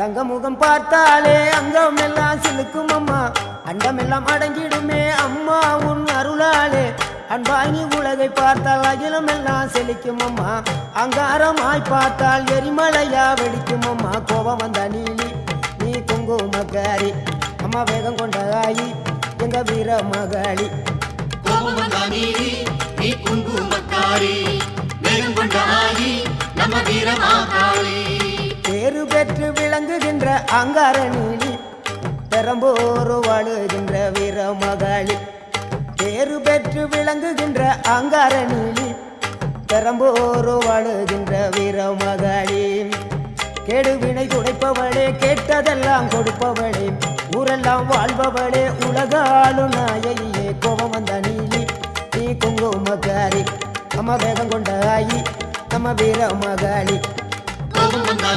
தங்க முகம் பார்த்தாலே அங்கம் எல்லாம் சிலுக்கும் அம்மா, அண்டமெல்லாம் அடங்கிடுமே அம்மா உன் அருளாலே. அன்பாங்கி உலகை பார்த்தால் அகிலம் எல்லாம் செழிக்கும் அம்மா, அங்காரமாய் பார்த்தால் எரிமலையா வெடிக்கும் அம்மா. கோபம் வந்த நீலி நீ குங்குமக்காரி அம்மா, வேகம் கொண்ட ஆயி எங்க வீர மகாளி. கோபம் வந்த நீலி நீ குங்குமக்காரி, வேகம் கொண்ட ஆயி நம்ம வீர மகாளி. பேரு பெற்று விளங்குகின்ற அங்கார நீலி, பெரம்போரு வாழுகின்ற வீர மகாளி. பேரு பெற்று விளங்குகின்ற அங்கார நீலி, பெரம்போரு வாழுகின்ற வீர மகாளி. கேடுவினை துடைப்பவளே, கேட்டதெல்லாம் கொடுப்பவளே, ஊரெல்லாம் வாழ்பவளே, உலகாலும் நாயகியே. கோபம் வந்த நீலி நீ குங்குமக்காரி அம்மா, வேகம் கொண்ட ஆயி நம்ம வீர மகாளி. கோபம் வந்த